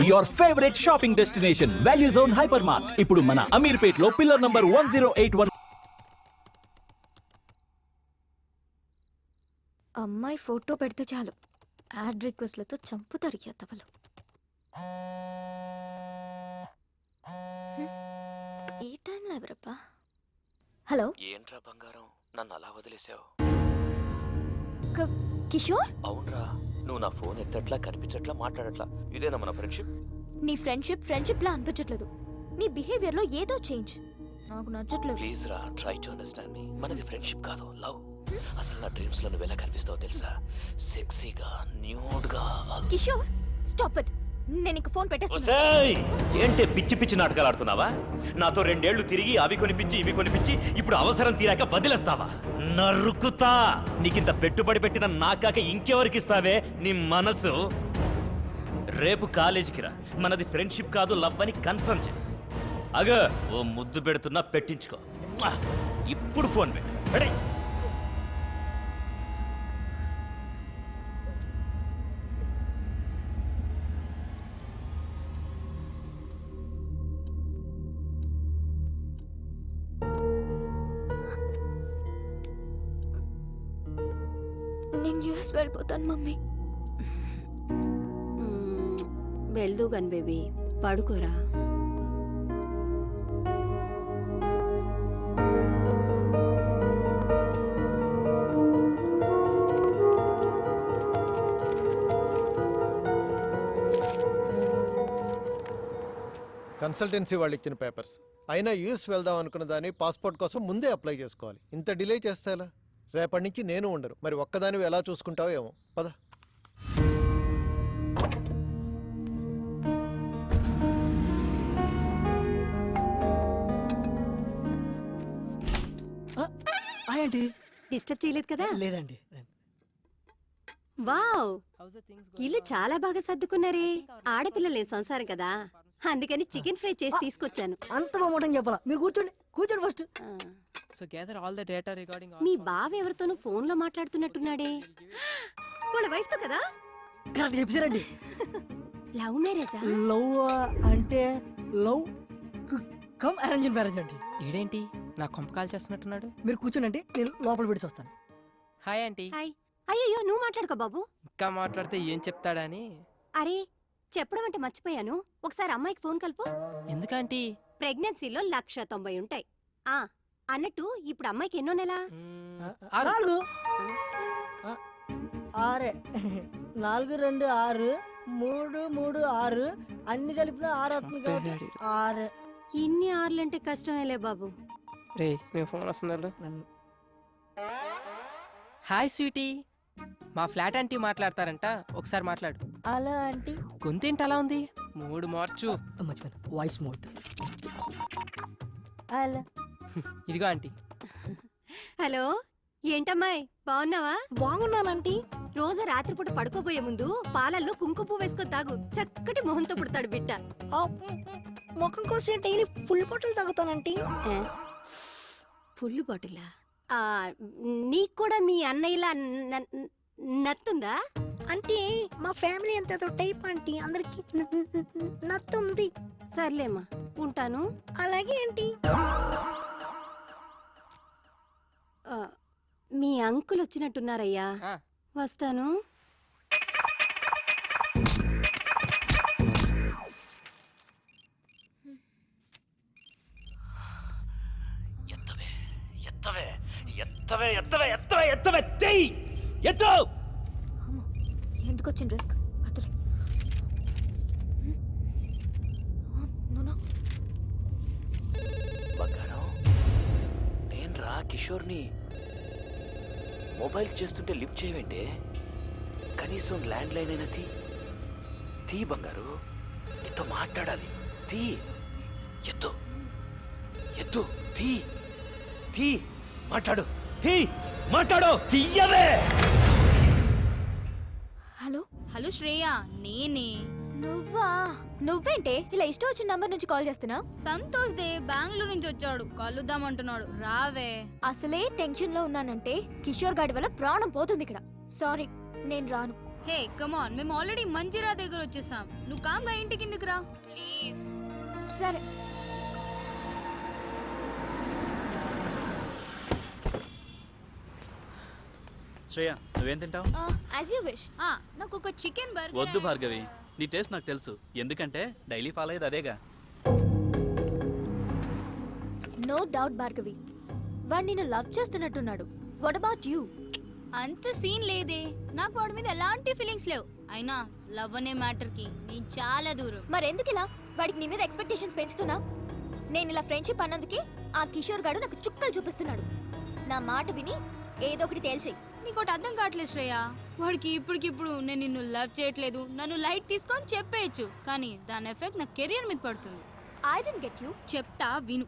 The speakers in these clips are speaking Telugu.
your favorite shopping destination, Value Zone Hypermart. ఇప్పుడు మన అమీర్పేట్ లో పిల్లర్ నంబర్ 1081. అమ్మాయి ఫోటో పెడితే చాలు యాడ్ రిక్వెస్ట్లతో చంపుతారు ఎత్తవలు. ఈ టైంలో ఎవరప్పా? హలో, ఏంట్రా బంగారం, నన్ను అలా వదిలేసావు? కిషోర్, అవునరా, నువ్వు నా ఫోన్ ఎత్తట్లా, కనిపించట్లా, మాట్లాడట్లా. ఇదేనా మన ఫ్రెండ్షిప్? నీ ఫ్రెండ్షిప్ లా అనిపించట్లేదు. నీ బిహేవియర్ లో ఏదో చేంజ్ నాకు నచ్చట్లేదు. ప్లీజ్ రా, ట్రై టు అండర్స్టాండ్ మీ. మనది ఫ్రెండ్షిప్ కాదు, లవ్. అసలు నా డ్రీమ్స్ లో నువ్వు ఎలా కనిపిస్తావో తెలుసా? సెక్సీగా, న్యూడ్ గా. Kishore, stop it. నేను ఇంక ఫోన్ పెట్టేస్తాను. ఏంటి పిచ్చి పిచ్చి నాటకాలు ఆడుతున్నావా? నాతో 2 ఏళ్లు తిరిగి అవి కొనిపించి ఇవి కొనిపించి ఇప్పుడు అవసరం తీరాక వదిలేస్తావా? నరుకుతా. నీకింత పెట్టుబడి పెట్టిన నాకాక ఇంకెవరికి ఇస్తావే నీ మనసు? రేపు కాలేజీకి రా, మనది ఫ్రెండ్షిప్ కాదు లవ్ అని కన్ఫర్మ్ చేయి. అగ ఓ ముద్దు పెడుతున్నా, పెట్టించుకో. ఇప్పుడు ఫోన్ పెట్టు. నేను యూఎస్ వెళ్ళిపోతాను మమ్మీ. వెళ్దు గన్ బేబీ, పడుకోరా. కన్సల్టెన్సీ వాళ్ళు ఇచ్చిన పేపర్స్ అయినా యూఎస్ వెళ్దాం అనుకున్న దాన్ని పాస్పోర్ట్ కోసం ముందే అప్లై చేసుకోవాలి. ఇంత డిలే చేస్తే ఎలా? రేపటి నుంచి నేను ఉండరు. మరి ఒక్కదానివి ఎలా చూసుకుంటావో ఏమో. పద. ఏంటి డిస్టర్బ్ చేయలేదు కదా? లేదండి. వావ్, ఇల్లు చాలా బాగా సర్దుకున్నారే. ఆడపిల్ల లేని సంసారం కదా, అందుకని చికెన్ ఫ్రై చేసి తీసుకొచ్చాను. అంత బాగుంటుంది చెప్పాలా? మీరు కూర్చోండి కూర్చోండి first. So gather all the data regarding all. మీ బావ ఎవరితోనూ ఫోన్ లో మాట్లాడుతున్నట్టున్నాడే. వాళ్ళ వైఫ్ తో కదా? కరెక్ట్ చెప్పారండి. లవ్ మ్యారేజా? లవ్ అంటే లవ్ కమ్ అరేంజ్ మ్యారేజ్ అండి. ఈడేంటి నా కొంప కాల్ చేస్తున్నట్టున్నాడు? మీరు కూర్చోండి, నేను లోపల పెట్టి వస్తాను. Hi aunty. హాయ్. అయ్యో నువ్వు మాట్లాడుకో బాబు. ఇంకా మాట్లాడితే ఏం చెప్తాడని. అరే చెప్పడం అంటే మర్చిపోయాను, ఒకసారి అమ్మాయికి ఫోన్ కలుపు. ఎందుకంటీ? ప్రెగ్నెన్సీలో 190 ఉంటాయి. అన్నట్టు ఇప్పుడు అమ్మాయికి ఎన్నో నెల? 4 6 4 2 6 3 3 6 అన్ని కలిపిన 6 అవుతుంది. 6 ఇన్ని 6లంటే కష్టమేలే బాబు. రే మీ ఫోన్ వస్తుందా? హాయ్ స్వీటీ, మా ఫ్లాట్ ఆంటీ మాట్లాడతారంట, ఒకసారి మాట్లాడు. అలా ఆంటీ గొంతేంటి అలా ఉంది? మూడు మార్చు. మర్చిపోయాను, వాయిస్ మోడ్. అలా ఇదిగో ఆంటీ. హలో, ఏంటమ్మాయి బాగున్నావా? బాగున్నానంటీ. రోజు రాత్రిపూట పడుకోబోయే ముందు పాలల్లో కుంకుమ పువ్వు వేసుకొని తాగు, చక్కటి మొహంతో పుడతాడు బిడ్డ. ముఖం కోసం డైలీ ఫుల్ బాటిల్ తాగుతానంటీ. ఫుల్ బాటిలా? నీకు కూడా మీ అన్నయ్యలా నత్తుందా? అంటే మా ఫ్యామిలీ అంత టైప్ ఆంటీ, అందరికి నత్తుంది. సర్లేమ్మా, ఉంటాను. అలాగే ఆంటీ. మీ అంకుల్ వచ్చినట్టున్నారయ్యా, వస్తాను. ఎందుకు వచ్చిన రిస్క్? బంగారం, నేను రా కిషోర్ని. మొబైల్ చేస్తుంటే లిఫ్ట్ చేయవేంటే? కనీసం ల్యాండ్ లైన్ అయినా తీ బంగారు, నీతో మాట్లాడాలి. తీ, ఎత్తు ఎత్తు, తీ మాట్లాడు, మాట్లాడు, తీయవే. హలో హలో శ్రేయ, నేనే. నువ్వా? నువ్వేంటే ఇలా ఇష్టం వచ్చిన నంబర్ నుంచి కాల్ చేస్తున్నావు? సంతోష్ దే బెంగళూరు నుంచి వచ్చాడు, కలుద్దామంటున్నాడు, రావే. అసలే టెన్షన్ లో ఉన్నానంటే కిషోర్ గాడి వల్ల ప్రాణం పోతుంది ఇక్కడ. సారీ, నేను రాను. హే కమాన్ మేము ఆల్రెడీ మంజిరా దగ్గర వచ్చేసాం. నువ్వు కామ్గా ఇంటికి ఎందుకు రా ప్లీజ్. సరే శ్రేయ నువ్వేం తింటావు? As you wish. నాకు ఒక చికెన్ బర్గర్. వద్దు భార్గవి, నీ టేస్ట్ నాకు తెలుసు, ఎందుకంటే డైలీ ఫాలో అయ్యేది అదేగా. నో డౌట్ భార్గవి, వాడు నిన్ను లవ్ చేస్తున్నట్టున్నాడు. What about you? అంత సీన్ లేదే, నాకు వాడి మీద ఎలాంటి ఫీలింగ్స్ లేవు. అయినా లవ్ అనే మ్యాటర్ కి నేను చాలా దూరం. మరెందుకు ఇలా వాడికి నీ మీద ఎక్స్పెక్టేషన్స్ పెంచుతున్నా? నేను ఇలా ఫ్రెండ్షిప్ అన్నందుకే ఆ కిషోర్ గాడు నాకు చుక్కలు చూపిస్తున్నాడు. నా మాట విని ఏదో ఒకటి తేల్చేయి. నీకోటి అర్థం కావట్లేదు శ్రేయ. వాడికి ఇప్పటికిప్పుడు నేను నిన్ను లవ్ చేయట్లేదు, నన్ను లైట్ తీసుకొని చెప్పేయచ్చు, కానీ దాని ఎఫెక్ట్ నా కెరియర్ మీద పడుతుంది. I don't get you. చెప్తా విను.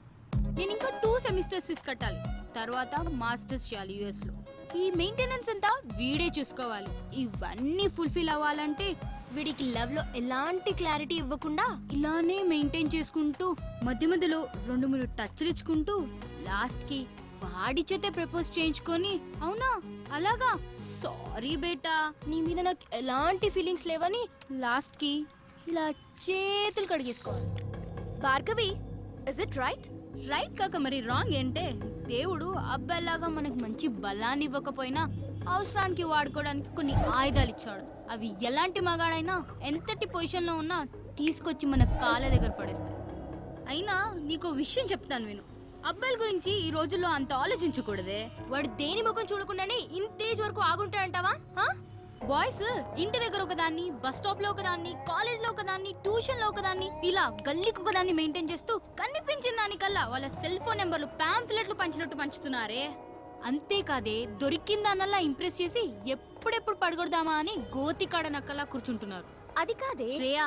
నేను ఇంకా 2 సెమిస్టర్స్ ఫీజు కట్టాలి, తర్వాత మాస్టర్స్ చేయాలి యుఎస్ లో. ఈ మెయింటెనెన్స్ అంతా వీడే చూసుకోవాలి. ఇవన్నీ ఫుల్ఫిల్ అవ్వాలంటే వీడికి లవ్ లో ఎలాంటి క్లారిటీ ఇవ్వకుండా ఇలానే మెయింటైన్ చేసుకుంటూ మధ్య మధ్యలో 2-3 టచ్లు ఇచ్చుకుంటూ లాస్ట్ కి వాడి చేతే ప్రపోజ్ చేయించుకొని, అవునా అలాగా సారీ బేటా నీ మీద నాకు ఎలాంటి ఫీలింగ్స్ లేవని లాస్ట్ కి ఇలా చేతులు కడిగేసుకోవాలి. Bhargavi, is it right? Right కాక మరి రాంగ్ ఏంటే? దేవుడు అబ్బాయిలాగా మనకు మంచి బలాన్ని ఇవ్వకపోయినా అవసరానికి వాడుకోవడానికి కొన్ని ఆయుధాలు ఇచ్చాడు. అవి ఎలాంటి మగాడైనా ఎంతటి పొజిషన్లో ఉన్నా తీసుకొచ్చి మన కాళ్ళ దగ్గర పడేస్తాయి. అయినా నీకో విషయం చెప్తాను విను. అబ్బాయిల గురించి ఈ రోజుల్లో అంత ఆలోచించకూడదే. వాడు దేని ముఖం చూడకుండానే ఇంతేజ్ వరకు ఆగుంటాడంటావా? బాయ్స్ ఇంటి దగ్గర ఒకదాన్ని, బస్ స్టాప్ లో ఒకదాన్ని, కాలేజ్ లో ఒకదాన్ని, ట్యూషన్ లో ఒకదాన్ని, ఇలా గల్లీకి ఒకదాన్ని మెయింటైన్ చేస్తూ కనిపించిన దానికల్లా వాళ్ళ సెల్ ఫోన్ నెంబర్లు పాంఫ్లెట్లు పంచినట్టు పంచుతున్నారే. అంతేకాదే దొరికిన దానల్లా ఇంప్రెస్ చేసి ఎప్పుడెప్పుడు పడగొడదామా అని గోతికాడ నక్కలా కూర్చుంటున్నారు. అది కాదే శ్రేయ,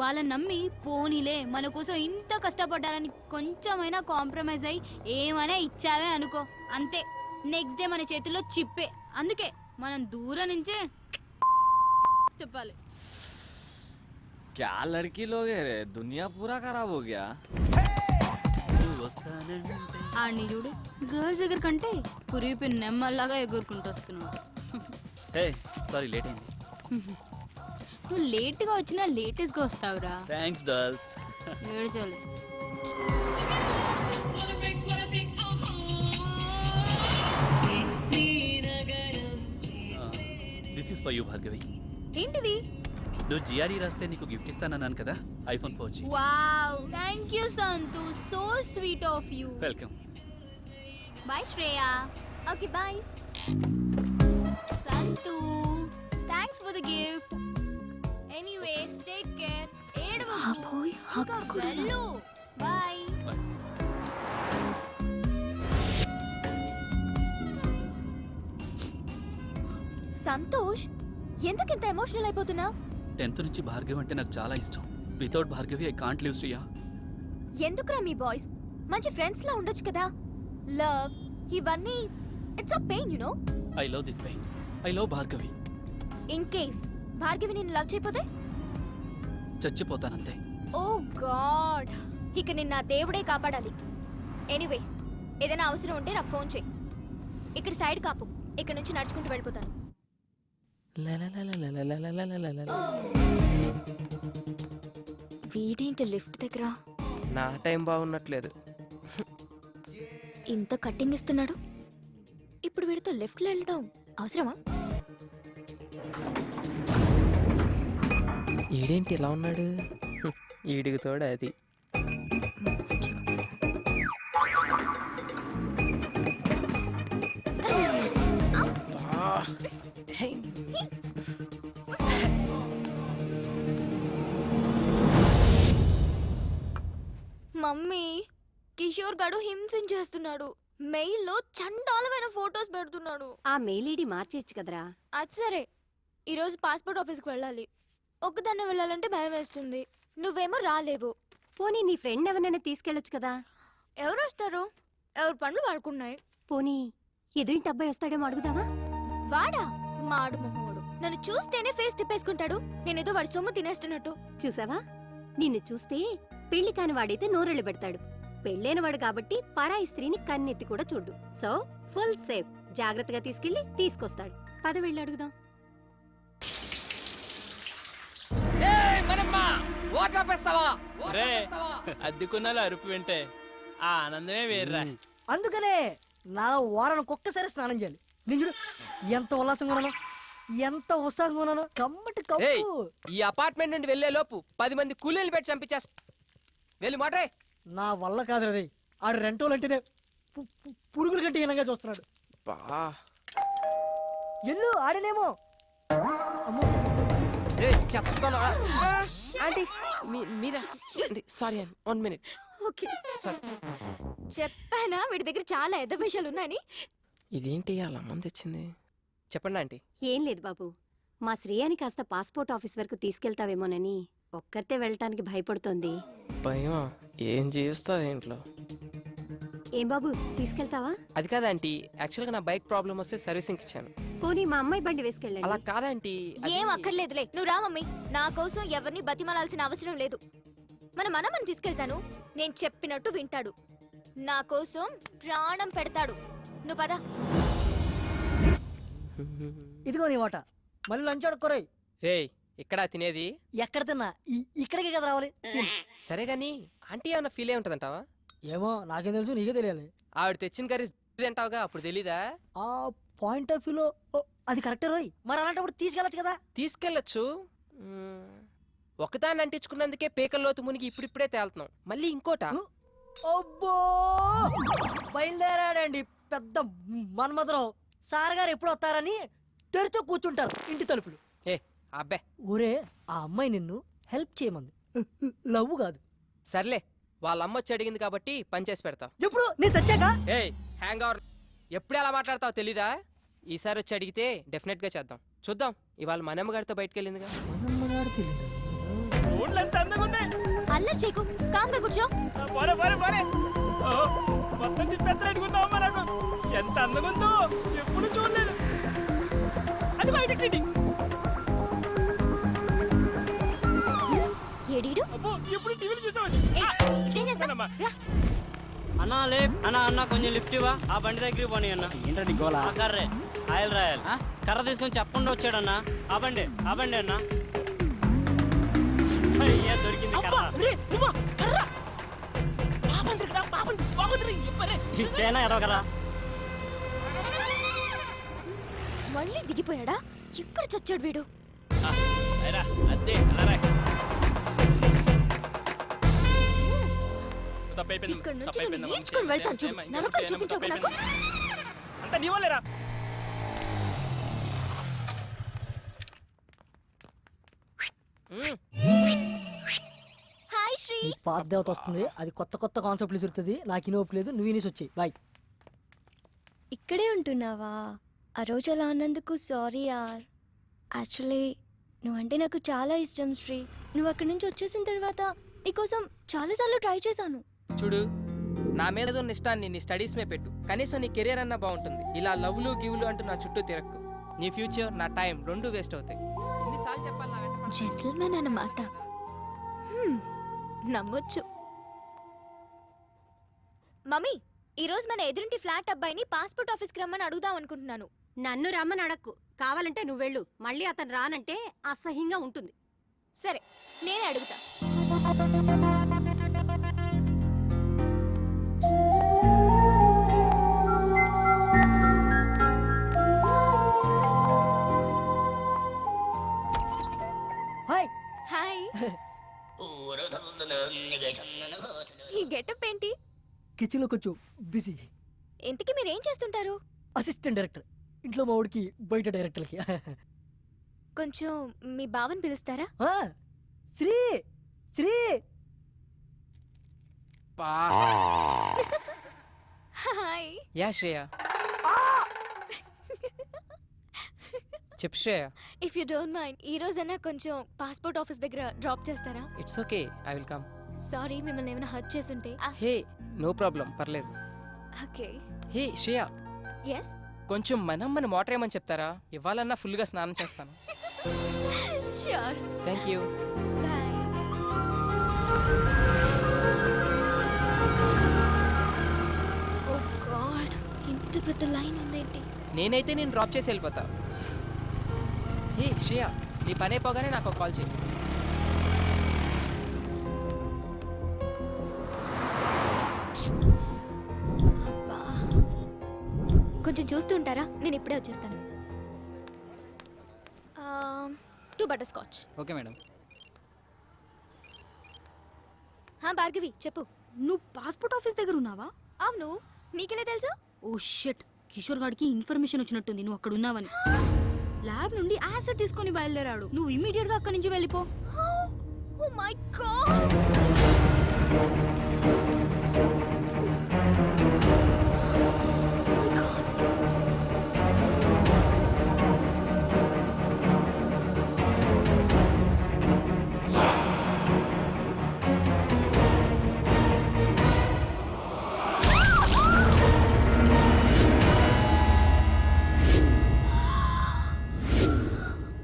వాళ్ళని నమ్మి పోనీలే మన కోసం ఇంత కష్టపడ్డారని కొంచెమైనా కాంప్రమైజ్ అయ్యి ఏమైనా ఇచ్చావే అనుకో, అంతే నెక్స్ట్ డే మన చేతిలో చిప్పే. అందుకే మనం దూరం నుంచే చెప్పాలి. क्या लड़की लोग है रे, दुनिया पूरा खराब हो गया. ఆడిని చూడు, గర్ల్స్ దగ్గర కంటే కురిపి నెమ్మల్లాగా ఎగురుకుంటూ వస్తున్నాడు. హే సారీ లేట్ అయింది. నువ్వు లేట్గా వచ్చినా లేటెస్ట్గా వస్తావురా. Thanks dolls. ఏడ్చాలి. This is for you Bhargavi. ఏంటిది? నువ్వు జిఆర్ఈ రాస్తే నీకు గిఫ్ట్ ఇస్తానన్నాను కదా, iPhone 4G. Wow, thank you Santu, so sweet of you. Welcome. Bye Shreya. Okay bye. Santu, thanks for the gift. Anyways take care. ఏడవకు. ఇంకా వెళ్ళు. బై. సంతోష్, ఎందుకు ఇంత ఎమోషనల్ అయిపోతున్నా? 10th నుంచి భార్గవి అంటే నాకు చాలా ఇష్టం. Without Bhargavi I can't live Shriya. ఎందుకురా మీ బాయ్స్ మంచి ఫ్రెండ్స్ లా ఉండొచ్చు కదా? లవ్ ఇవన్నీ it's a pain you know. I love this pain. I love Bhargavi. In case Bhargavi నిన్ను లవ్ చేయకపోతే చచ్చిపోతానంతే. ఓ గాడ్, ఇక నిన్న దేవుడే కాపాడాలి. ఎనీవే, ఏదైనా అవసరం ఉంటే నాకు ఫోన్ చేయి. ఇక్కడ సైడ్ కాపు, ఇక్కడ నుంచి నడుచుకుంటూ వెళ్ళిపోతాను. వీడేంటి లిఫ్ట్ దగ్గర నా టైం బాగున్నట్లేదు. ఇంత కట్టింగ్ ఇస్తున్నాడు, ఇప్పుడు వీడితో లెఫ్ట్లో వెళ్ళడం అవసరమా? ఈడేంటి ఇలా ఉన్నాడు? ఈడికి తోడు అది. మమ్మీ, కిషోర్ గడు హింసించేస్తున్నాడు. మెయిల్లో చండాలమైన ఫొటోస్ పెడుతున్నాడు. ఆ మెయిల్ ఐడి మార్చేయచ్చు కదరా. అది సరే, ఈరోజు పాస్పోర్ట్ ఆఫీస్కి వెళ్ళాలి. ఒక్కదాన్నే వెళ్ళాలంటే భయం వేస్తుంది. నువ్వేమో రాలేవు. పోనీ నీ ఫ్రెండ్ ఎవరైనా తీసుకెళ్ళొచ్చు కదా. ఎవరు వస్తారు? ఎవరి పనులు వాడుకున్నాయి. పోనీ ఎదురింటి అబ్బాయి వస్తాడేమో అడుగుదావా? వాడా? మాడు మొహోడు. నన్ను చూస్తేనే ఫేస్ తిప్పేసుకుంటాడు. నేనేదో వాడి సొమ్ము తినేస్తున్నట్టు. చూసావా, నిన్ను చూస్తే పెళ్లి కాని వాడైతే నోరెళ్ళు పెడతాడు. పెళ్ళైన వాడు కాబట్టి పరాయి స్త్రీని కన్నెత్తి కూడా చూడు. So full safe. జాగ్రత్తగా తీసుకెళ్లి తీసుకొస్తాడు. పద వెళ్ళి అడుగుదాం. ఓట్లు ఆపేస్తావా అద్దెకున్నాలు అరుపు వింటే ఆ ఆనందమే వేర్రా. అందుకనే నా వారానికి ఒక్కసారి స్నానం చేయాలి. నేను చూడు ఎంత ఉల్లాసంగా ఉన్నాను, ఎంత ఉత్సాహంగా ఉన్నాను. కమ్మటి ఏయ్, కప్పు. ఈ అపార్ట్మెంట్ నుండి వెళ్లే లోపు 10 మంది కూలీలు పెట్టి చంపించేస్తా. వెళ్ళి మాట్రే. నా వల్ల కాదు రే. ఆడు రెంటోలు అంటేనే పురుగుల కంటే హీనంగా చూస్తున్నాడు. ఎల్లు ఆడనేమో. చెప్తాను ఆంటీ మీరా సారీ అండి 1 మినిట్. ఓకే. సారీ. చెప్పానా వీడి దగ్గర చాలా ఎద్ద విషయాలు ఉన్నాయని. ఇదేంటి అలా మంది తెచ్చింది? చెప్పండి ఆంటీ. ఏం లేదు బాబు, మా శ్రేయాని కాస్త పాస్పోర్ట్ ఆఫీస్ వరకు తీసుకెళ్తావేమోనని ఒక్కరితే వెళ్ళటానికి భయపడుతోంది. భయమా? ఏం చేస్తావు ఇంట్లో? ఏం బాబు తీసుకెళ్తావా? అది కాదా ఆంటీ, యాక్చువల్గా నా బైక్ ప్రాబ్లం వస్తే సర్వీసింగ్ ఇచ్చాను. పోనీ మా అమ్మాయి బండి అలా వేసుకెళ్ళండి. కాదంటీ. ఏం అక్కర్లేదులే, నువ్వు రా మమ్మీ. నా కోసం ఎవరిని బతిమాలాల్సిన అవసరం లేదు. మన మనమని తీసుకెళ్తాను, నేను చెప్పినట్టు వింటాడు, నా కోసం ప్రాణం పెడతాడు. నువ్వు పద. ఇదిగో నీ వాట. మళ్ళీ లంచ్ అడుక్కోరాయి. రేయ్, ఇక్కడ తినేది? ఎక్కడ తిన్నా ఇక్కడికే కదా రావాలి. సరే గాని ఆంటీ ఏమన్నా ఫీల్ అయి ఉంటదంటావా? ఏమో నాకేం తెలుసు, నీకే తెలియాలి. ఆవిడ తెచ్చిన కర్రీ తింటావుగా, అప్పుడు తెలీదా? ఆ పాయింట్ ఆఫ్ వ్యూలో అది కరెక్టే రోయ్. మరి అలాంటప్పుడు తీసుకెళ్ళచ్చు కదా. తీసుకెళ్ళచ్చు. ఒకదాన్ని అంటించుకున్నందుకే పేకల్లోతు మునిగి ఇప్పుడిప్పుడే తేలుతున్నాం, మళ్ళీ ఇంకోట. అబ్బో బయలుదేరాడండి పెద్ద మన్మధరావు. సార్ గారు ఎప్పుడు వస్తారని తెరిచో కూర్చుంటారు ఇంటి తలుపులు. ఏ అబ్బే, ఊరే ఆ అమ్మాయి నిన్ను హెల్ప్ చేయమంది, లవ్ కాదు. సర్లే, వాళ్ళ అమ్మ వచ్చి అడిగింది కాబట్టి పని చేసి పెడతా. ఎప్పుడు నేను చచ్చాక? ఏయ్ హ్యాంగ్ అవర్, ఎప్పుడు ఎలా మాట్లాడతావు తెలీదా? ఈసారి వచ్చి అడిగితే డెఫినెట్ గా చేద్దాం. చూద్దాం, ఇవాళ మనమ్మ గారితో బయటకు వెళ్ళిందిగా. అల్లరి చేయకు, కామ్గా కూర్చో. ఎంత అందంగా ఉందో ఎప్పుడు చూడలేదు. అది బయటకు సిటీ. ఏడీడు ఎప్పుడు టీవీలు చూసామని. ఇదేం చేస్తావ్? రా. అన్నా లే అన్నా, అన్న కొంచెం లిఫ్ట్ ఇవ్వా. ఆ బండి దగ్గరికి పోనీ అన్న. ఏంటండి గోలా? కర్రే ఆయిల్ రాయాలి. కర్ర తీసుకొని చెప్పకుండా వచ్చాడన్నా. ఆ బండి అన్న. దొరికింది ఇచ్చేనా ఎదో కదా. మళ్ళీ దిగిపోయాడా? ఎక్కడ చచ్చాడు వీడు? ఇక్కడ నుంచి నేను ఈడ్చుకొని వెళ్తాను చూడు. నరకం చూపించకు నాకు. అంత నీ వాళ్ళేరా. హాయ్ శ్రీ. ఈ పాత దేవత వస్తుంది, అది కొత్త కొత్త కాన్సెప్ట్లు చూస్తుంది. నాకు ఇనోపు లేదు, నువ్వు ఇనేసి వచ్చాయి. బాయ్. ఇక్కడే ఉంటున్నావా? ఆ రోజు అలా అన్నందుకు సారీ యార్. యాక్చువల్లీ నువ్వంటే నాకు చాలా ఇష్టం శ్రీ. నువ్వు అక్కడి నుంచి వచ్చేసిన తర్వాత నీకోసం చాలాసార్లు ట్రై చేశాను. చూడు, నా మీద ఉన్న ఇష్టాన్ని నీ స్టడీస్ మీద పెట్టు. కనీసం నీ కెరీర్ అన్నా బాగుంటుంది. ఇలా లవ్లు గివ్లు అంటూ నా చుట్టూ తిరక్కు. నీ ఫ్యూచర్, నా టైం రెండు వేస్ట్ అవుతాయి. ఎన్నిసార్లు చెప్పాలి నా వెంట పడకు. జెంటిల్మెన్ అన్నమాట. నమ్మొచ్చు. మమ్మీ, ఈరోజు మన ఎదురింటి ఫ్లాట్ అబ్బాయిని పాస్పోర్ట్ ఆఫీస్కి రమ్మని అడుగుదాం అనుకుంటున్నాను. నన్ను రమ్మని అడక్కు, కావాలంటే నువ్వు వెళ్ళు. మళ్ళీ అతను రానంటే అసహ్యంగా ఉంటుంది. సరే, నేనే అడుగుతా. హాయ్. హాయ్. ఈ గెటప్ ఏంటి? కిచెన్ లో కొంచెం బిజీ. ఇంతకీ మీరేం చేస్తుంటారు? Assistant director. ఇంట్లో మా వాడికి, బయట డైరెక్టర్కి. కొంచెం మీ బావని పిలుస్తారా? శ్రీ శ్రీ. హాయ్. యా శ్రేయ. చెప్పు Shreya. If you don't mind, ఈ రోజైనా కొంచెం పాస్పోర్ట్ ఆఫీస్ దగ్గర డ్రాప్ చేస్తారా? It's okay, I will come. Sorry, మిమ్మల్ని ఏమైనా హర్ట్ చేసుంటే. హే, నో ప్రాబ్లం, పర్లేదు. ఓకే. హే శ్రేయ, ఎస్. కొంచెం మనమ్మని మోటర్ ఏమని చెప్తారా? ఇవ్వాలన్నా ఫుల్గా స్నానం చేస్తాను. Sure. Thank you. Bye. Oh god, ఇంత పెద్ద లైన్ ఉందేంటి? నేనైతే నేను డ్రాప్ చేసి వెళ్ళిపోతా. హే శ్రేయ, నీ పని అయిపోగానే నాకు కాల్ చేయి. చూస్తూ ఉంటారా? నేను ఇప్పుడే వచ్చేస్తాను. 2 butter scotch. Okay madam. Bhargavi చెప్పు. నువ్వు పాస్పోర్ట్ ఆఫీస్ దగ్గర ఉన్నావా? అవును, నీకెలా తెలుసు? ఓ షిట్, కిషోర్ గాడికి ఇన్ఫర్మేషన్ వచ్చినట్టుంది నువ్వు అక్కడ ఉన్నావని. ల్యాబ్ నుండి యాసిడ్ తీసుకొని బయలుదేరాడు. నువ్వు ఇమీడియట్ గా అక్కడి నుంచి వెళ్ళిపో. Oh my god.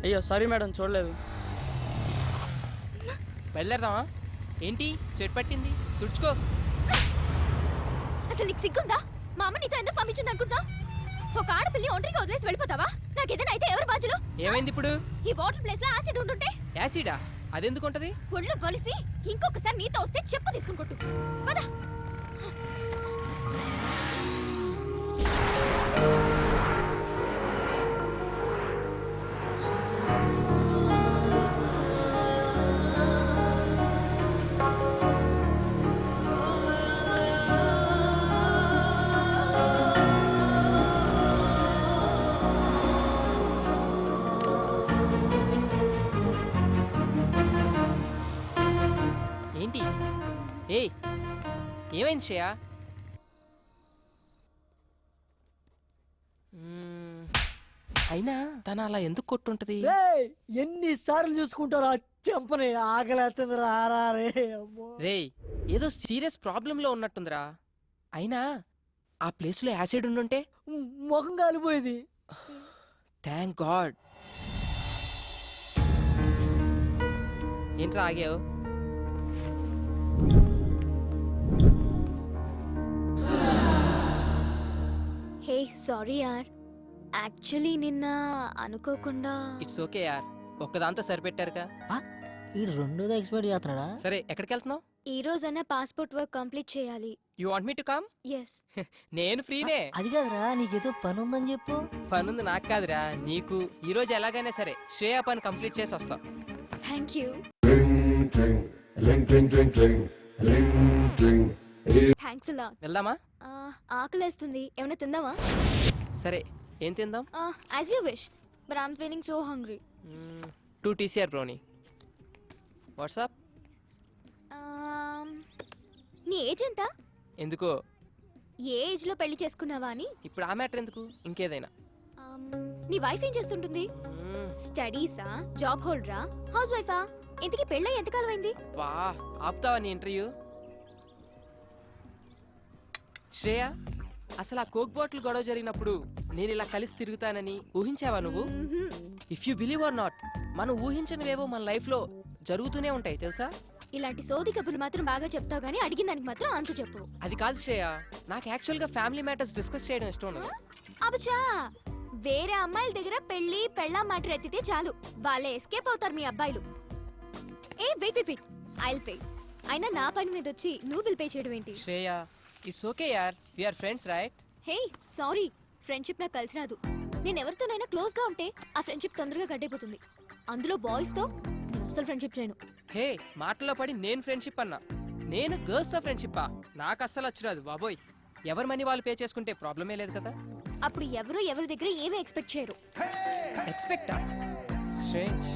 అయ్యో సారీ మేడం, చూడలేదు. బయలుదేరదామా? ఏంటి స్వెట్ పట్టింది? తుడుచుకో. అసలు నీకు సిగ్గుందా? మా అమ్మ నీతో ఎందుకు పంపించింది అనుకుంటా? ఒక ఆడపిల్లి ఒంటరిగా వదిలేసి వెళ్ళిపోతావా? నాకేదైనా అయితే ఎవరు బాధ్యులు? ఏమైంది ఇప్పుడు? ఈ వాటర్ ప్లేస్ లో యాసిడ్ ఉంటుంటే యాసిడా? అదెందుకు ఉంటది? ఒళ్ళు బలిసి ఇంకొకసారి నీతో వస్తే చెప్పు తీసుకుని కొట్టు. పద. ఏంటి? ఏయ్, ఏమైంది శ్రేయ? అయినా తను అలా ఎందుకు కొట్టుంటది? ఎన్నిసార్లు చూసుకుంటారా చెంపని? ఆకలేస్తుంది రారా రే. అమ్మో. రేయ్, ఏదో సీరియస్ ప్రాబ్లంలో ఉన్నట్టుందిరా. అయినా ఆ ప్లేస్లో యాసిడ్ ఉండుంటే ముఖం కాలిపోయేది. Thank God. ఏంట్రా ఆగావు? హే సారీ యార్, యాక్చువల్లీ నిన్న అనుకోకుండా. ఇట్స్ ఓకే యార్, ఒక్కదాంతో సరిపెట్టారుగా. ఈ రెండోది ఎక్స్పైర్ చేస్తున్నాడా? సరే, ఎక్కడికి వెళ్తున్నావు? ఈ రోజైనా పాస్పోర్ట్ వర్క్ కంప్లీట్ చేయాలి. You want me to come? Yes. నేను ఫ్రీనే. అది కాదురా, నీకేదో పని ఉందని చెప్పు. పనుంది నాకు కాదురా, నీకు. ఈ రోజు ఎలాగైనా సరే శ్రేయ పని కంప్లీట్ చేసి వస్తాం. Thank you. Thanks a lot. వెళ్దామా? ఆకలేస్తుంది, ఏమైనా తిందామా? సరే, ఏం తిందాం? As you wish, but I am feeling so hungry. 2 TCR బ్రోనీ. వాట్సాప్? నీ ఏజ్ ఎంత? ఎందుకో? ఏ ఏజ్ లో పెళ్లి చేసుకున్నావా అని. ఇప్పుడు ఆ మ్యాటర్ ఎందుకు, ఇంకేదైనా. నీ వైఫ్ ఏం చేస్తుంటుంది? స్టడీసా, జాబ్ హోల్డరా, హౌస్ వైఫా? ఇంతకీ పెళ్ళై ఎంతకాలం అయింది? వా, ఆపుతావా నీ ఇంటర్వ్యూ? శ్రేయ, అసలు ఆ కోక్ బాటిల్ గొడవ జరిగినప్పుడు నేను ఇలా కలిసి తిరుగుతానని ఊహించావా నువ్వు? If you believe are not, మనం ఊహించనివేవో మన లైఫ్ లో జరుగుతూనే ఉంటాయి తెలుసా? ఇలాంటి సోది కబుర్లు మాత్రం బాగా చెప్తావు గానీ అడిగిన దానికి మాత్రం ఆన్సర్ చెప్పు. అది కాదు శ్రేయ, నాకు యాక్చువల్ గా ఫ్యామిలీ మ్యాటర్స్ డిస్కస్ చేయడం ఇష్టం ఉండదు. అబచా, వేరే అమ్మాయిల దగ్గర పెళ్లి పెళ్ళాం మ్యాటర్ ఎత్తితే చాలు, వాళ్ళే ఎస్కేప్ అవుతారు మీ అబ్బాయిలు. ఏ wait wait wait, I'll pay. అయినా నా పని మీద వచ్చి నువ్వు బిల్ పే చేయడం ఏంటి? శ్రేయ, ఇట్స్ ఓకే యార్, we are friends right? Hey sorry, friendship నాకు కలిసి రాదు. నేను ఎవరితోనైనా క్లోజ్ గా ఉంటే ఆ ఫ్రెండ్షిప్ తొందరగా గడ్డైపోతుంది. అందులో బాయ్స్ తో నేను అసలు ఫ్రెండ్షిప్ చేయను. హే, మాటల్లో పడి నేను ఫ్రెండ్షిప్ అన్నా, నేను గర్ల్స్ తో ఫ్రెండ్షిప్పా? నాకు అస్సలు వచ్చిరాదు బాబోయ్. ఎవరి మనీ వాళ్ళు పే చేసుకుంటే ప్రాబ్లమే లేదు కదా. అప్పుడు ఎవరి దగ్గర ఏమీ ఎక్స్పెక్ట్ చేయరు. ఎక్స్పెక్టా? Strange.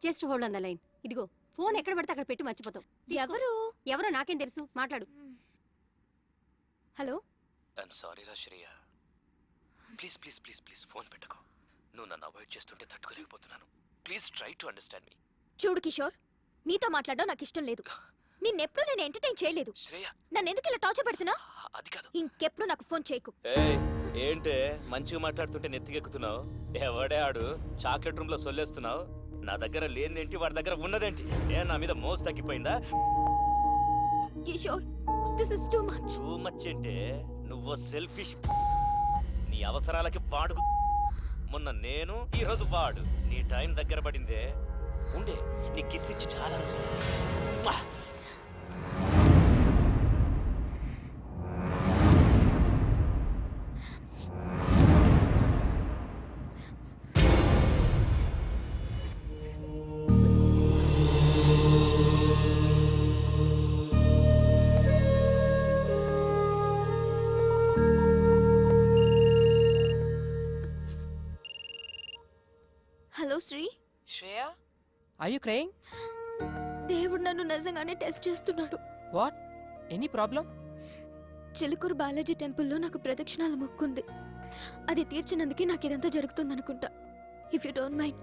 Just hold on the line. ఇదిగో ఫోన్ ఎక్కడ పడితే అక్కడ పెట్టి మర్చిపోతావు. ఎవరో నాకేం తెలుసు, మాట్లాడు. హలో. ఐఎమ్ సారీ రా Shreya, please please please please phone పెట్టుకో. నువ్వు నన్ను అవాయిడ్ చేస్తుంటే తట్టుకోలేకపోతున్నాను. ప్లీజ్ ట్రై టు అండర్స్టాండ్ మీ. చూడు కిషోర్, నీతో మాట్లాడడం నాకు ఇష్టం లేదు. నిన్నెప్పుడు నేను ఎంటర్టైన్ చేయలేదు. శ్రేయ నన్ను ఎందుకు ఇలా టార్చర్ పెడుతున్నా? అది కాదు. ఇంకెప్పుడు నాకు ఫోన్ చేయకు. ఏంటే మంచిగా మాట్లాడుతుంటే నెత్తికెక్కుతున్నావు? ఎవడే ఆడు చాక్లెట్ రూమ్ లో సొల్లేస్తున్నావు? నా దగ్గర లేనిదేంటి, వాడి దగ్గర ఉన్నదేంటి? నా మీద మోసు తగ్గిపోయిందా? Kishore, this is too much. Too much అంటే నువ్వు సెల్ఫిష్. నీ అవసరాలకి వాడు. మొన్న నేను, ఈ రోజు వాడు. నీ టైం దగ్గర పడిందే. ఉండే నీ కిస్ ఇచ్చి చాలా రోజులు. Hello Shri. Shreya, are you crying? దేవుడు నన్ను నిజంగానే టెస్ట్ చేస్తున్నాడు. What? Any problem? Chilukuru Balaji టెంపుల్లో నాకు ప్రదక్షిణాల మొక్కుంది. అది తీర్చినందుకే నాకు ఇదంతా జరుగుతుందనుకుంటా. ఇఫ్ యూ డోంట్ మైండ్,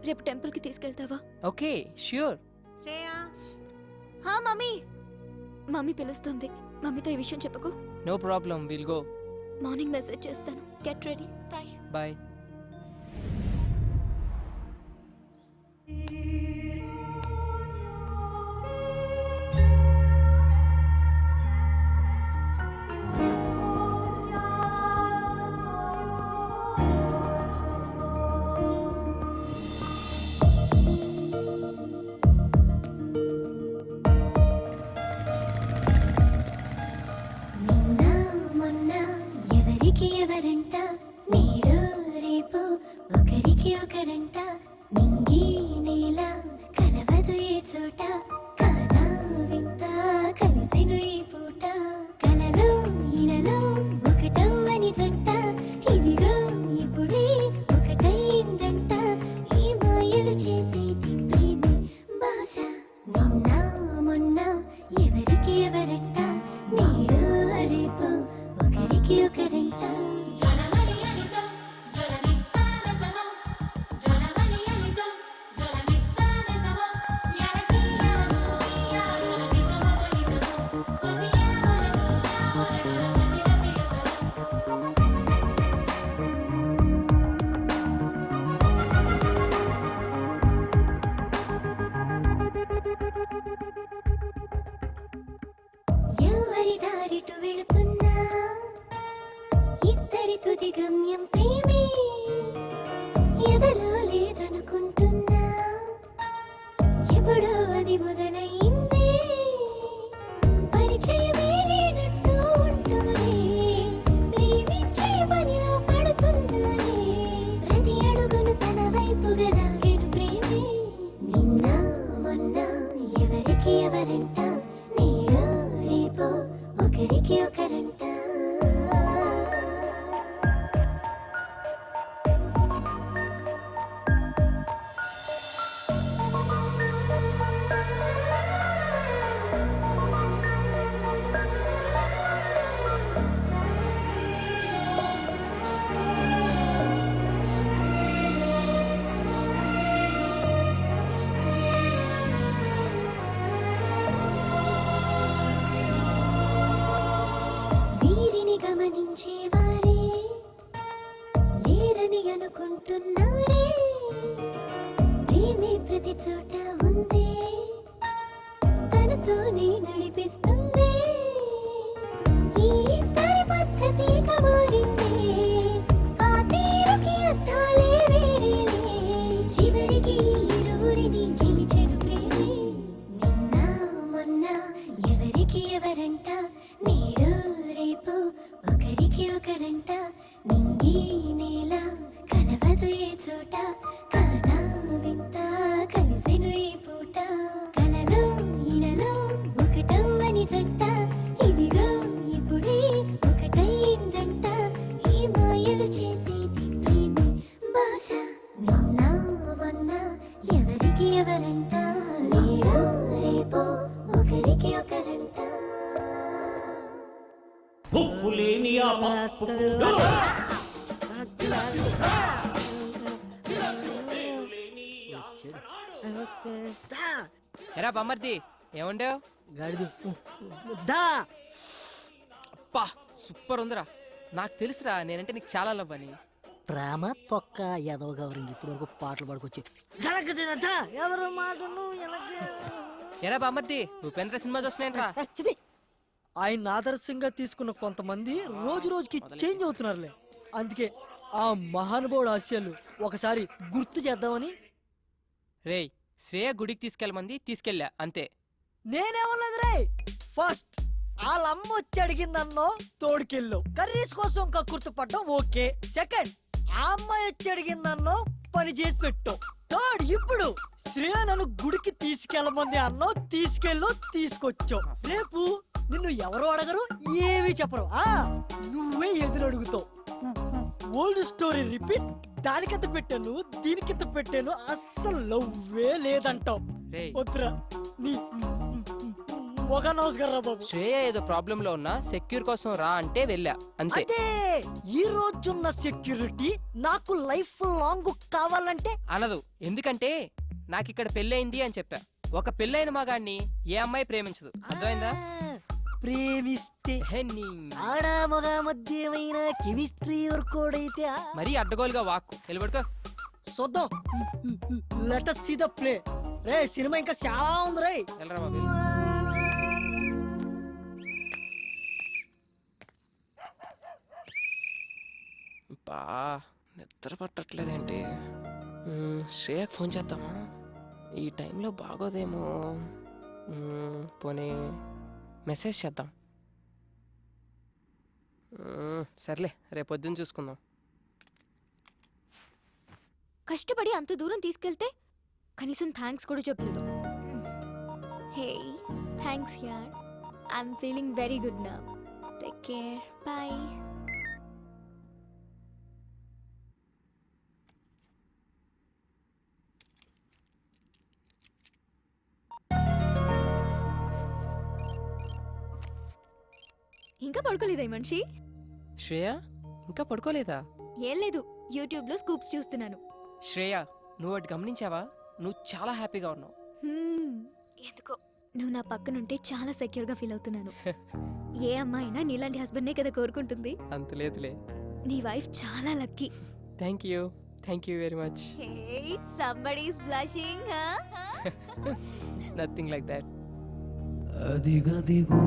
రేపు టెంపుల్కి తీసుకెళ్తావా? Okay, sure. హా మమ్మీ. మమ్మీ పిలుస్తుంది. మమ్మీతో ఈ విషయం చెప్పకు. No problem, will go. Morning message చేస్తాను. Get ready. బాయ్. బాయ్. ఎవరంట నేడు రేపు ఒకరికి ఒకరంట నింగి నేల కలవదు ఏ చోట కాదా వింత కలిసెను ఈ పూట కలలో ఇలలో ఒకటవ్వని జంట ఇదిగో ఇప్పుడే ఒకటైందంట ఈ మాయలు చేసేది ప్రేమే బహుశా నిన్న మొన్న ఎవరికి ఎవరంట నేడు రేపు ఒకరికి ఒకరంట ఎవరి దారిటు వెళుతున్నా ఇద్దరి తుది గమ్యం ప్రేమే ఎదలో లేదనుకుంటున్నా ఎప్పుడో అది మొదలైంది పరిచయమే లేనట్టు ఉంటూనే ప్రేమించే పనిలో పడుతున్నానే ప్రతి అడుగును తన వైపుగా లాగెను ప్రేమే నిన్న మొన్న ఎవరికి ఎవరంట నేడు రేపు ఒకరికి ఒకరంట వీరిని గమనించేవారే లేరని అనుకుంటున్నారే ప్రేమే ప్రతి చోట ఉంది తనతోనే నడిపిస్తుంది ఈ ఇద్దరి పద్ధతిగా మారింది ఆ తీరుకి అర్థాలే వేరేలే చివరికి ఇరువురిని గెలిచెను ప్రేమే నిన్న మొన్న ఎవరికి ఎవరంట నేడు రేపు ఒకరికి ఒకరంట నింగి నేల కలవదు ఏ చోట కాదా వింత కలిసెను ఈ పూట కలలో ఇలలో ఒకటవ్వని జంట ఇదిగో ఇప్పుడే ఒకటైందంట ఈ మాయలు చేసేది ప్రేమే బహుశా నిన్న మొన్న ఎవరికి ఎవరంట నేడు రేపు ఒకరికి ఒకరంట ఉప్పులేని ఆ పప్పు ఎరా బమ్మర్ది, ఏమండావు? గాడిది దా అప్పా సూపర్ ఉందిరా. నాకు తెలుసురా నేనంటే నీకు చాలా లవ్ అని. ప్రేమ తొక్క ఎదవ గౌరింగ్ ఇప్పుడు వరకు పాటలు పాడుకొచ్చి ఎవరు మాటను ఎరా బామ్మద్ది ఉపేంద్ర సినిమా చూస్తున్నాయంట్రా. ఆయన ఆదర్శంగా తీసుకున్న కొంతమంది రోజు రోజుకి చేంజ్ అవుతున్నారులే. అందుకే ఆ మహానుభావుడు ఆశయాలు ఒకసారి గుర్తు చేద్దామని. రేయ్ శ్రేయ గుడికి తీసుకెళ్ళమంది, తీసుకెళ్ళా అంతే. నేనేమన్నది రే, ఫస్ట్ వాళ్ళమ్మ వచ్చి అడిగిందన్నో తోడుకెళ్ళు, కర్రీస్ కోసం కక్కుర్తి పడ్డం ఓకే. సెకండ్ ఆ అమ్మాయి వచ్చి అడిగిందన్నో పని చేసి పెట్టు. థర్డ్ ఇప్పుడు శ్రేయ నన్ను గుడికి తీసుకెళ్ళమంది అన్నో తీసుకెళ్ళు, తీసుకొచ్చావు. రేపు నిన్ను ఎవరు అడగరు, ఏమీ చెప్పరు, నువ్వే ఎదురు అడుగుతావు. Old story repeat. దానికెంత పెట్టాను దీనికెంత పెట్టాను, అస్సలు లవ్వే లేదంటావు. వద్దురా నీ ఒక నమస్కారం రా బాబు. శ్రేయ ఏదో ప్రాబ్లం లో ఉన్నా సెక్యూర్ కోసం రా అంటే వెళ్ళా అంతే. అదే ఈ రోజున్న సెక్యూరిటీ నాకు లైఫ్ లాంగ్ కావాలంటే అనదు. ఎందుకంటే నాకు ఇక్కడ పెళ్ళయింది అని చెప్పా. ఒక పెళ్ళైన మగాడిని ఏ అమ్మాయి ప్రేమించదు, అర్థమైందా? ప్రేమిస్తే ఆడా మగ మధ్య ఏమైనా కెమిస్ట్రీ వర్కౌట్ అయితే మరీ అడ్డగోలుగా వాక్కు వెళ్ళబడుకో. చూద్దాం. Let us see the play. Ray cinema ఇంకా చాలా ఉంది రే. వెళ్ళరా బాబు. బా నిద్ర పట్టట్లేదేంటి? శ్రేయకు ఫోన్ చేద్దామా? ఈ టైంలో బాగోదేమో. పోనీ మెసేజ్ చేద్దాం. సర్లే రేపు పొద్దున్న చూసుకుందాం. కష్టపడి అంత దూరం తీసుకెళ్తే కనీసం థ్యాంక్స్ కూడా చెప్పలేదు. హే థ్యాంక్స్ యార్, I'm feeling very good now. Take care, bye. ఇంకా పడుకోలేదా ఈ మనిషి? శ్రేయ ఇంకా పడుకోలేదా? ఏం లేదు, యూట్యూబ్ లో స్కూప్స్ చూస్తున్నాను. శ్రేయ నువ్వు అటు గమనించావా? నువ్వు చాలా హ్యాపీగా ఉన్నావు. ఎందుకో నువ్వు నా పక్కనుంటే చాలా సెక్యూర్ గా ఫీల్ అవుతున్నాను. ఏ అమ్మాయినా నీలాంటి హస్బెండ్ నే కదా కోరుకుంటుంది. అంత లేదులే, నీ వైఫ్ చాలా lucky. Thank you very much. Hey, somebody is blushing, huh? Nothing like that. అదిగదిగో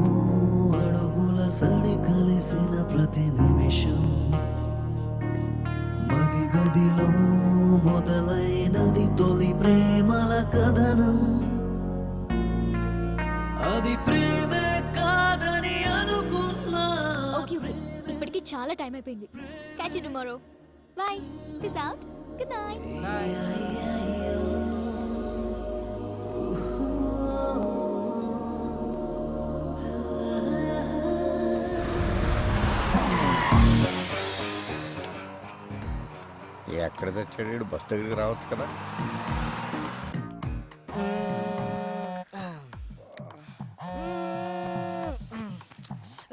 అడుగుల సడి కలిసిన ప్రతి నిమిషం, మది గదిలో మొదలైనది తొలి ప్రేమల కథనం. అది ప్రేమే కాదని అనుకున్నా. ఓకే ఓకే, ఇప్పటికి చాలా టైం అయిపోయింది. Catch you tomorrow. By. Peace out. Good night. ఎక్కడ తెచ్చాడు? బస్ దగ్గరికి రావచ్చు కదా.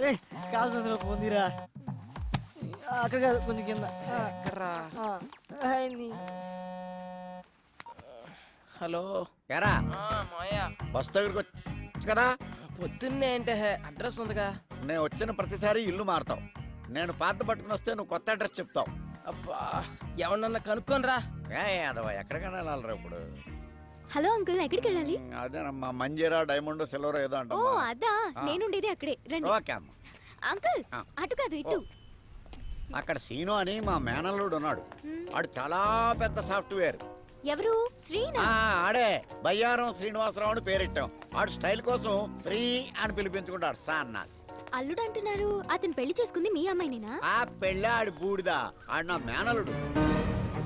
రే కాల్సిన పొందిరా. అక్కడ కాదు, కొంచెం కింద. హలో ఎరా మాయా, బస్ దగ్గరికి వచ్చు కదా. పొద్దున్నే అంటే అడ్రస్ ఉందిగా. నేను వచ్చిన ప్రతిసారి ఇల్లు మారుతావు. నేను పాత పట్టుకుని వస్తే నువ్వు కొత్త అడ్రస్ చెప్తావు. అబ్బా ఎవరన్నా కనుక్కోనరా. అదవా ఎక్కడికైనా వెళ్ళాలరా ఇప్పుడు. హలో అంకుల్, ఎక్కడికి వెళ్ళాలి? అదేనమ్మా, మంజీరా డైమండ్ సిల్వర్ ఏదో అంట. ఓ అదా, నేనుండేది అక్కడే. రండి. ఓకే అమ్మా. అంకుల్ అటు కాదు ఇటు. అక్కడ సీను అని మా మేనల్లుడు ఉన్నాడు. వాడు చాలా పెద్ద సాఫ్ట్వేర్. ఎవరు? శ్రీనా? ఆడే బయ్యారం శ్రీనివాసరావు అని పేరెట్టాం. వాడు స్టైల్ కోసం శ్రీ అని పిలిపించుకుంటాడు. సాన్నాస్ అల్లుడు అంటున్నారు. అతను పెళ్లి చేసుకుంది మీ అమ్మాయినేనా? ఆ పెళ్ళాడి బూడిదా, ఆడు నా మేనలుడు.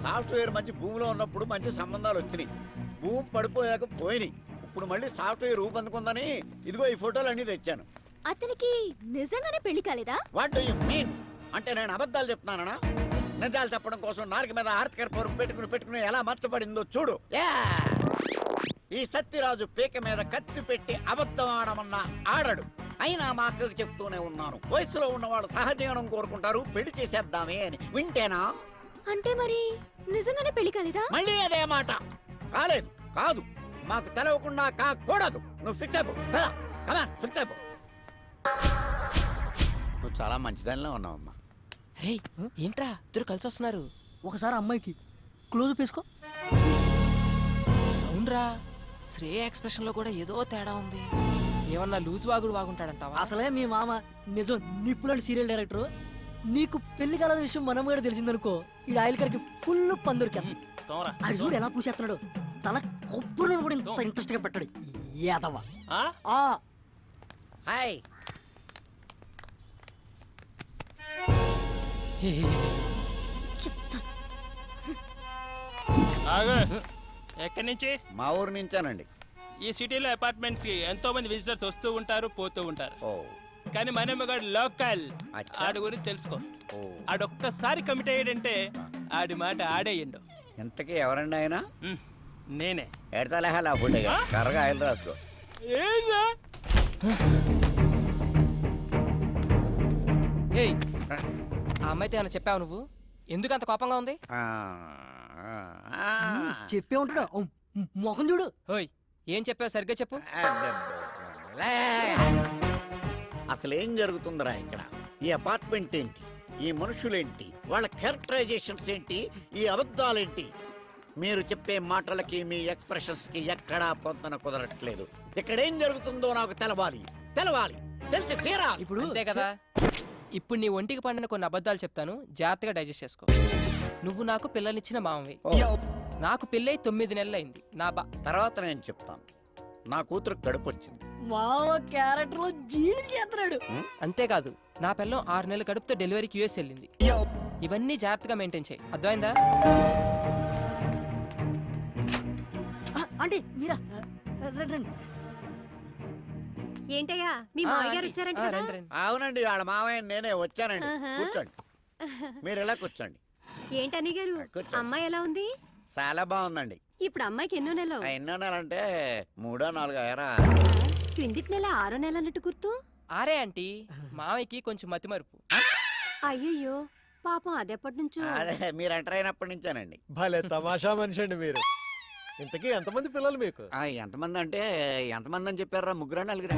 సాఫ్ట్వేర్ మంచి భూమిలో ఉన్నప్పుడు మంచి సంబంధాలు వచ్చినాయి. భూమి పడిపోయాక పోయినాయి. ఇప్పుడు మళ్ళీ సాఫ్ట్వేర్ రూపొందుకుందని ఇదిగో ఈ ఫోటోలు అన్ని తెచ్చాను. అతనికి నిజంగానే పెళ్లి కాలేదా? What do you mean? అంటే నేను అబద్ధాలు చెప్తున్నానా? నిజాలు చెప్పడం కోసం నాలుగు మీద ఆర్తికర పరుపు పెట్టుకుని ఎలా మర్చబడిందో చూడు. ఈ సత్యరాజు పీక మీద కత్తి పెట్టి అబద్ధం ఆడమన్నా ఆడడు. అయినా మా అక్కకు చెప్తూనే ఉన్నాను, వయసులో ఉన్నవాళ్ళు సహజీవనం కోరుకుంటారు, పెళ్లి చేసేద్దామే అని. వింటేనా? అంటే మరి నిజంగానే పెళ్లి కాలేదా? మళ్ళీ అదే మాట. కాలేదు, కాదు, మాకు తెలవకుండా కాకూడదు. నువ్వు ఫిక్స్ అయిపో. ఫిక్స్ అయిపో. నువ్వు చాలా మంచిదానిలో ఉన్నావమ్మా. రే ఏంట్రా ఇద్దరు కలిసి వస్తున్నారు? ఒకసారి అమ్మాయికి క్లోజ్ వేసుకో. అవునరా, శ్రేయ ఎక్స్ప్రెషన్ లో కూడా ఏదో తేడా ఉంది. ఏమన్నా లూజ్ వాగుడు వాగుంటాడంటావా? అసలే మీ మామ నిజం నిప్పులాంటి సీరియల్ డైరెక్టర్. నీకు పెళ్లి కాలేద విషయం మనం కూడా తెలిసిందనుకో, ఈ ఆయిల్ కరికి ఫుల్ పందురికి అది చూడు ఎలా పూసేస్తున్నాడు. తన కొబ్బరి కూడా ఇంత ఇంట్రెస్ట్ గా పెట్టాడు యాదవ. హాయ్. ఎక్కడి నుంచి? మా ఊరు నుంచానండి. ఈ సిటీలో అపార్ట్మెంట్స్ కి ఎంతో మంది విజిటర్స్ వస్తూ ఉంటారు, పోతూ ఉంటారు. ఓ కానీ మనమ్మగాడు లోకల్. అచ్చా. ఆడి గురించి తెలుసుకో. ఓ ఆడొక్కసారి కమిట్ అయ్యాడంటే ఆడి మాట ఆడేయండు. ఇంతకీ ఎవరండి ఆయన? నేనే. ఎడతలేహాలి ఆ ఫుడ్ కర్రగా ఆయిల్ రాసుకో. ఏంరా? ఏయ్, ఆ అమ్మాయితో ఏమైనా చెప్పావు నువ్వు? ఎందుకు అంత కోపంగా ఉంది? చెప్పే ఉంటాడు. మొఖం చూడు. ఓయ్, ఏం చెప్పావు సరిగ్గా చెప్పు. అసలు ఏం జరుగుతుందిరా ఇక్కడ? ఈ అపార్ట్మెంట్ ఏంటి, ఈ మనుషులేంటి, వాళ్ళ క్యారెక్టరైజేషన్స్ ఏంటి, ఈ అబద్ధాలేంటి? మీరు చెప్పే మాటలకి మీ ఎక్స్ప్రెషన్స్ కి ఎక్కడా పొందన కుదరట్లేదు. ఇక్కడ ఏం జరుగుతుందో నాకు తెలవాలి, తెలిసి తీరాలి. ఇప్పుడు అంతే కదా. ఇప్పుడు నీ ఒంటికి పండిన కొన్ని అబద్ధాలు చెప్తాను, జాగ్రత్తగా డైజెస్ట్ చేసుకో. నువ్వు నాకు పిల్లనిచ్చిన మామవి. నాకు పెళ్ళై 9 నెలలు అయింది. నా తర్వాత నేను చెప్తాను. నా కూతురు కడుపు వచ్చింది. మామ క్యారెక్టర్ లో జీని చేస్తున్నాడు. అంతేకాదు, నా పిల్లం 6 నెలల కడుపుతో డెలివరీకి యూఎస్ వెళ్ళింది. ఇవన్నీ జాగ్రత్తగా మెయింటైన్ చేయి, అర్థమైందా? అంటే మీరా రండి. ఏంటయ్యా మీ మామయ్య గారు వచ్చారంట కదా? అవునండి, వాళ్ళ మామయ్య నేనే వచ్చానండి. కూర్చోండి, మీరు ఎలా కూర్చోండి. ఏంటని గారు, అమ్మాయి ఎలా ఉంది? చాలా బాగుందండి. ఇప్పుడు అమ్మాయికి ఎన్నో నెలలు? ఎన్నో నెలంటే 3 4 ఏరా. క్రిందికి నెల 6 నెలలు అన్నట్టు గుర్తు. ఆరే ఆంటీ, మామయ్యకి కొంచెం మతిమరుపు. అయ్యయ్యో పాపం, అదెప్పటి నుంచో. అదే మీరు ఎంటర్ అయినప్పటి నుంచేనండి. భలే తమాషా మనిషి అండి మీరు. ఇంతకీ ఎంతమంది పిల్లలు మీకు? ఎంతమంది అంటే ఎంతమంది అని చెప్పారా? 3 4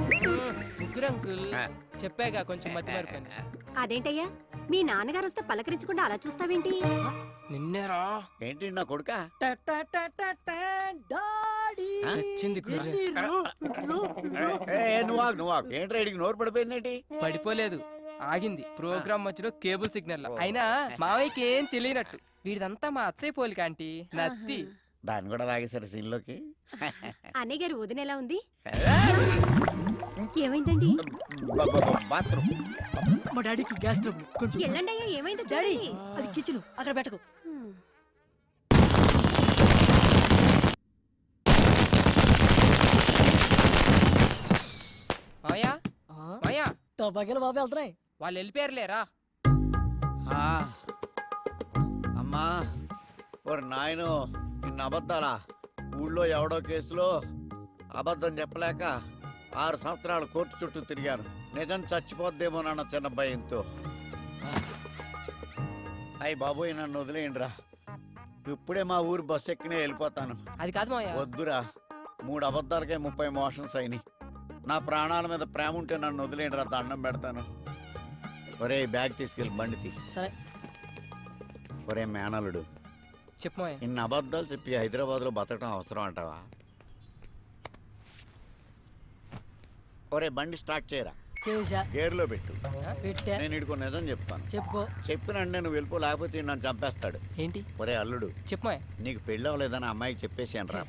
ముగ్గురు అంకుల్. చెప్పాగా కొంచెం మతిమరుపు అని. అదేంటయ్యా, మీ నాన్నగారు వస్తే పలకరించకుండా అలా చూస్తావేంటి? నిన్నేరా. ఏంటి నా కొడుక? చచ్చింది నువ్వు ఏంటి రైడింగ్ నోరు పడిపోయిందేంటి? పడిపోలేదు, ఆగింది. ప్రోగ్రామ్ మధ్యలో కేబుల్ సిగ్నల్. అయినా మావయ్యకి ఏం తెలియనట్టు. వీడిదంతా మా అత్తయ్య పోలిక ఆంటీ, నత్తి. దాన్ని కూడా లాగేశారు సీన్ లోకి. అన్నయ్య గారు వదిన ఎలా ఉంది? ఏమైందండి? బాత్రూమ్. మా డాడీకి గ్యాస్ ట్రబుల్. కొంచెం ఎల్లండి అయ్యా, ఏమైందో డాడీ చూడండి. అది కిచెన్, అక్కడ పెట్టకు. మావయ్య, మావయ్య, టపాకాయలు బాబు వెళ్తున్నాయి. వాళ్ళు వెళ్ళిపోయారులేరా. అమ్మా ఓరి నాయను, ఇన్ని అబద్ధాలా? ఊళ్ళో ఎవడో కేసులో అబద్ధం చెప్పలేక 6 సంవత్సరాలు కోర్టు చుట్టూ తిరిగాను. నిజం చచ్చిపోద్దేమో నాన్న చిన్న భయంతో. అయ్యి బాబోయ్, నన్ను వదిలేయండిరా. ఇప్పుడే మా ఊరు బస్సు ఎక్కినే వెళ్ళిపోతాను. అది కాదు మావయ్య. వద్దురా, 3 అబద్ధాలకే 30 మోషన్స్ అయినాయి. నా ప్రాణాల మీద ప్రేమ ఉంటే నన్ను వదిలేయండిరా, దండం పెడతాను. ఒరే బ్యాగ్ తీసుకెళ్ళి బండి తీ. సరే. ఒరే మేనలుడు, చెప్పు మావయ్య. ఇన్ని అబద్ధాలు చెప్పి హైదరాబాద్లో బతకడం అవసరం అంటావా? ఒరే బండి స్టార్ట్ చేయరా. చేసా. గేర్లో పెట్టు. పెట్టా. నేను ఇడుకో నిజం చెప్తాను. చెప్పుకో. చెప్పినంటే నువ్వు వెళ్ళిపో, లేకపోతే నన్ను చంపేస్తాడు. ఏంటి? ఒరే అల్లుడు, చెప్పు మావయ్య. నీకు పెళ్ళి అవ్వలేదని అమ్మాయికి చెప్పేసాను రా.